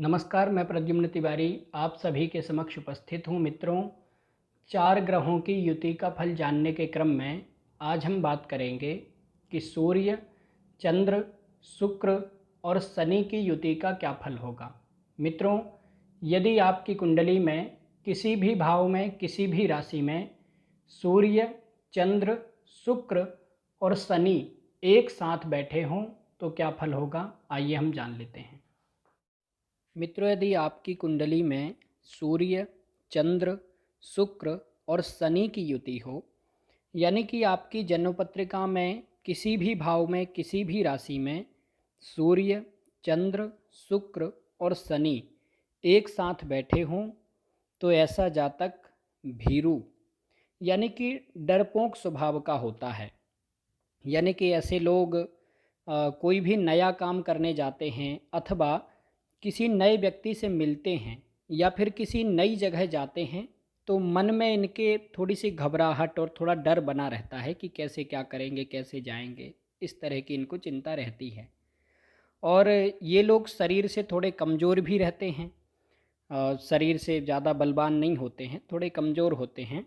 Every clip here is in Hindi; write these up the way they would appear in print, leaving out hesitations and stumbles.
नमस्कार, मैं प्रद्युम्न तिवारी आप सभी के समक्ष उपस्थित हूँ। मित्रों, 4 ग्रहों की युति का फल जानने के क्रम में आज हम बात करेंगे कि सूर्य, चंद्र, शुक्र और शनि की युति का क्या फल होगा। मित्रों, यदि आपकी कुंडली में किसी भी भाव में, किसी भी राशि में सूर्य, चंद्र, शुक्र और शनि एक साथ बैठे हों तो क्या फल होगा, आइए हम जान लेते हैं। मित्रों, यदि आपकी कुंडली में सूर्य, चंद्र, शुक्र और शनि की युति हो, यानी कि आपकी जन्म पत्रिका में किसी भी भाव में, किसी भी राशि में सूर्य, चंद्र, शुक्र और शनि एक साथ बैठे हों, तो ऐसा जातक भीरू यानी कि डरपोक स्वभाव का होता है। यानी कि ऐसे लोग कोई भी नया काम करने जाते हैं अथवा किसी नए व्यक्ति से मिलते हैं या फिर किसी नई जगह जाते हैं, तो मन में इनके थोड़ी सी घबराहट और थोड़ा डर बना रहता है कि कैसे क्या करेंगे, कैसे जाएंगे, इस तरह की इनको चिंता रहती है। और ये लोग शरीर से थोड़े कमज़ोर भी रहते हैं, शरीर से ज़्यादा बलवान नहीं होते हैं, थोड़े कमज़ोर होते हैं।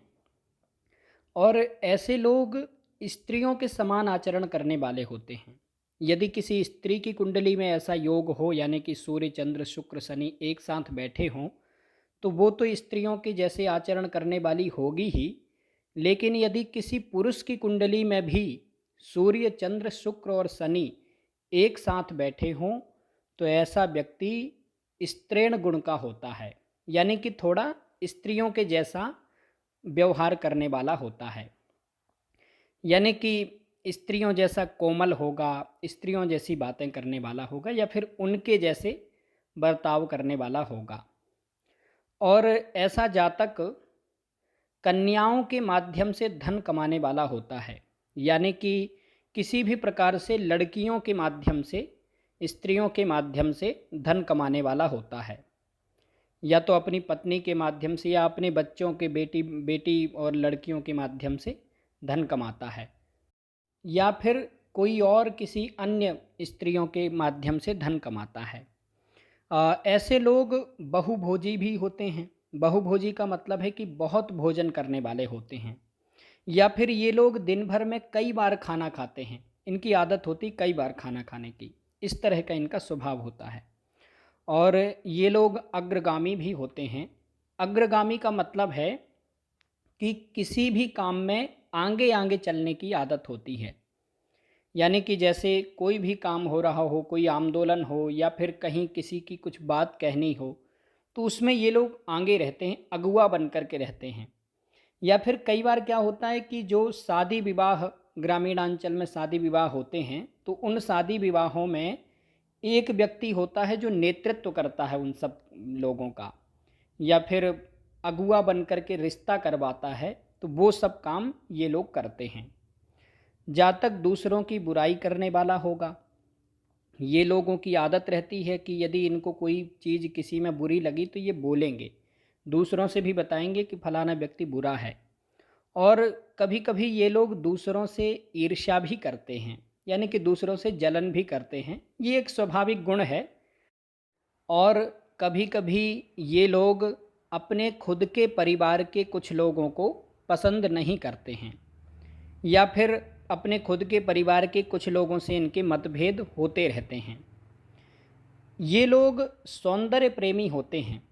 और ऐसे लोग स्त्रियों के समान आचरण करने वाले होते हैं। यदि किसी स्त्री की कुंडली में ऐसा योग हो, यानी कि सूर्य, चंद्र, शुक्र, शनि एक साथ बैठे हों, तो वो तो स्त्रियों के जैसे आचरण करने वाली होगी ही। लेकिन यदि किसी पुरुष की कुंडली में भी सूर्य, चंद्र, शुक्र और शनि एक साथ बैठे हों, तो ऐसा व्यक्ति स्त्रीण गुण का होता है, यानी कि थोड़ा स्त्रियों के जैसा व्यवहार करने वाला होता है। यानी कि स्त्रियों जैसा कोमल होगा, स्त्रियों जैसी बातें करने वाला होगा या फिर उनके जैसे बर्ताव करने वाला होगा। और ऐसा जातक कन्याओं के माध्यम से धन कमाने वाला होता है। यानी कि किसी भी प्रकार से लड़कियों के माध्यम से, स्त्रियों के माध्यम से धन कमाने वाला होता है, या तो अपनी पत्नी के माध्यम से या अपने बच्चों के बेटी और लड़कियों के माध्यम से धन कमाता है, या फिर कोई और किसी अन्य स्त्रियों के माध्यम से धन कमाता है। ऐसे लोग बहुभोजी भी होते हैं। बहुभोजी का मतलब है कि बहुत भोजन करने वाले होते हैं, या फिर ये लोग दिन भर में कई बार खाना खाते हैं, इनकी आदत होती कई बार खाना खाने की, इस तरह का इनका स्वभाव होता है। और ये लोग अग्रगामी भी होते हैं। अग्रगामी का मतलब है कि किसी भी काम में आगे आगे चलने की आदत होती है। यानी कि जैसे कोई भी काम हो रहा हो, कोई आंदोलन हो या फिर कहीं किसी की कुछ बात कहनी हो, तो उसमें ये लोग आगे रहते हैं, अगुआ बन कर के रहते हैं। या फिर कई बार क्या होता है कि जो शादी विवाह ग्रामीणांचल में शादी विवाह होते हैं, तो उन शादी विवाहों में एक व्यक्ति होता है जो नेतृत्व करता है उन सब लोगों का, या फिर अगुआ बन कर के रिश्ता करवाता है, तो वो सब काम ये लोग करते हैं। जातक दूसरों की बुराई करने वाला होगा। ये लोगों की आदत रहती है कि यदि इनको कोई चीज़ किसी में बुरी लगी तो ये बोलेंगे, दूसरों से भी बताएंगे कि फलाना व्यक्ति बुरा है। और कभी कभी ये लोग दूसरों से ईर्ष्या भी करते हैं, यानी कि दूसरों से जलन भी करते हैं, ये एक स्वाभाविक गुण है। और कभी कभी ये लोग अपने खुद के परिवार के कुछ लोगों को पसंद नहीं करते हैं, या फिर अपने खुद के परिवार के कुछ लोगों से इनके मतभेद होते रहते हैं। ये लोग सौंदर्य प्रेमी होते हैं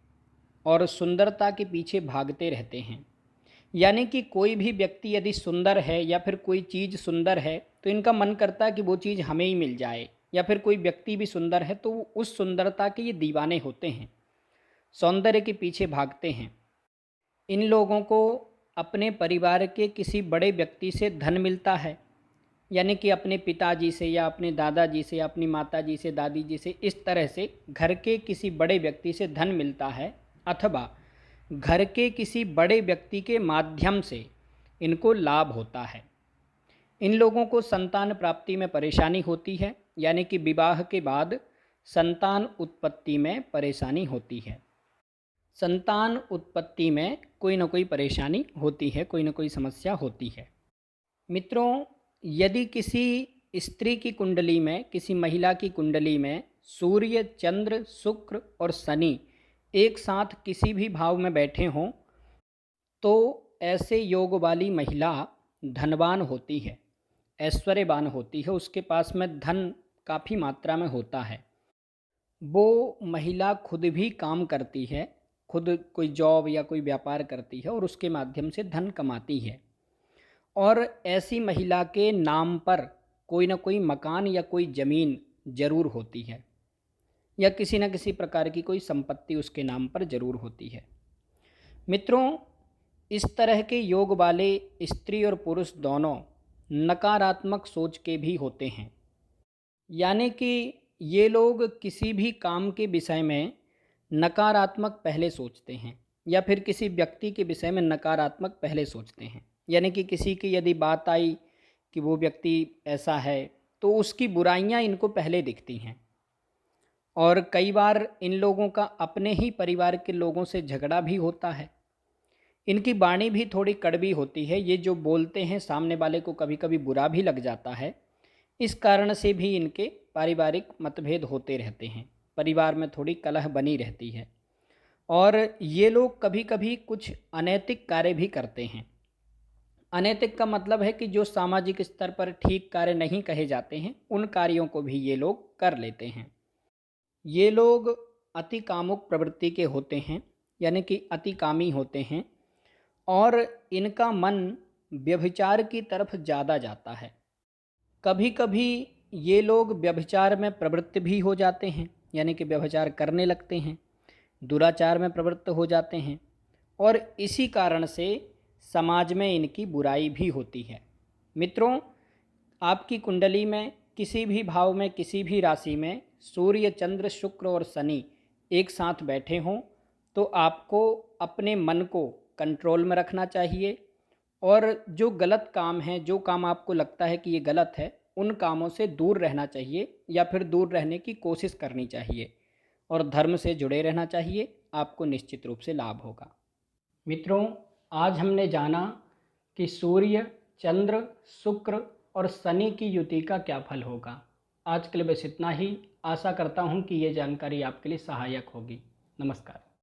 और सुंदरता के पीछे भागते रहते हैं। यानी कि कोई भी व्यक्ति यदि सुंदर है या फिर कोई चीज़ सुंदर है, तो इनका मन करता है कि वो चीज़ हमें ही मिल जाए, या फिर कोई व्यक्ति भी सुंदर है तो उस सुंदरता के ये दीवाने होते हैं, सौंदर्य के पीछे भागते हैं। इन लोगों को अपने परिवार के किसी बड़े व्यक्ति से धन मिलता है, यानी कि अपने पिताजी से या अपने दादाजी से या अपनी माताजी से, दादी जी से, इस तरह से घर के किसी बड़े व्यक्ति से धन मिलता है, अथवा घर के किसी बड़े व्यक्ति के माध्यम से इनको लाभ होता है। इन लोगों को संतान प्राप्ति में परेशानी होती है, यानी कि विवाह के बाद संतान उत्पत्ति में परेशानी होती है। संतान उत्पत्ति में कोई ना कोई परेशानी होती है, कोई ना कोई समस्या होती है। मित्रों, यदि किसी स्त्री की कुंडली में, किसी महिला की कुंडली में सूर्य, चंद्र, शुक्र और शनि एक साथ किसी भी भाव में बैठे हों तो ऐसे योग वाली महिला धनवान होती है, ऐश्वर्यवान होती है, उसके पास में धन काफ़ी मात्रा में होता है। वो महिला खुद भी काम करती है, खुद कोई जॉब या कोई व्यापार करती है और उसके माध्यम से धन कमाती है। और ऐसी महिला के नाम पर कोई ना कोई मकान या कोई ज़मीन ज़रूर होती है, या किसी न किसी प्रकार की कोई संपत्ति उसके नाम पर ज़रूर होती है। मित्रों, इस तरह के योग वाले स्त्री और पुरुष दोनों नकारात्मक सोच के भी होते हैं, यानी कि ये लोग किसी भी काम के विषय में नकारात्मक पहले सोचते हैं, या फिर किसी व्यक्ति के विषय में नकारात्मक पहले सोचते हैं। यानी कि किसी की यदि बात आई कि वो व्यक्ति ऐसा है तो उसकी बुराइयां इनको पहले दिखती हैं। और कई बार इन लोगों का अपने ही परिवार के लोगों से झगड़ा भी होता है। इनकी वाणी भी थोड़ी कड़वी होती है, ये जो बोलते हैं सामने वाले को कभी कभी बुरा भी लग जाता है। इस कारण से भी इनके पारिवारिक मतभेद होते रहते हैं, परिवार में थोड़ी कलह बनी रहती है। और ये लोग कभी कभी कुछ अनैतिक कार्य भी करते हैं। अनैतिक का मतलब है कि जो सामाजिक स्तर पर ठीक कार्य नहीं कहे जाते हैं, उन कार्यों को भी ये लोग कर लेते हैं। ये लोग अति कामुक प्रवृत्ति के होते हैं, यानी कि अति कामी होते हैं, और इनका मन व्यभिचार की तरफ ज़्यादा जाता है। कभी कभी ये लोग व्यभिचार में प्रवृत्त भी हो जाते हैं, यानी कि व्यभिचार करने लगते हैं, दुराचार में प्रवृत्त हो जाते हैं, और इसी कारण से समाज में इनकी बुराई भी होती है। मित्रों, आपकी कुंडली में किसी भी भाव में, किसी भी राशि में सूर्य, चंद्र, शुक्र और शनि एक साथ बैठे हों तो आपको अपने मन को कंट्रोल में रखना चाहिए, और जो गलत काम है, जो काम आपको लगता है कि ये गलत है, उन कामों से दूर रहना चाहिए, या फिर दूर रहने की कोशिश करनी चाहिए, और धर्म से जुड़े रहना चाहिए। आपको निश्चित रूप से लाभ होगा। मित्रों, आज हमने जाना कि सूर्य, चंद्र, शुक्र और शनि की युति का क्या फल होगा। आज के लिए बस इतना ही। आशा करता हूँ कि ये जानकारी आपके लिए सहायक होगी। नमस्कार।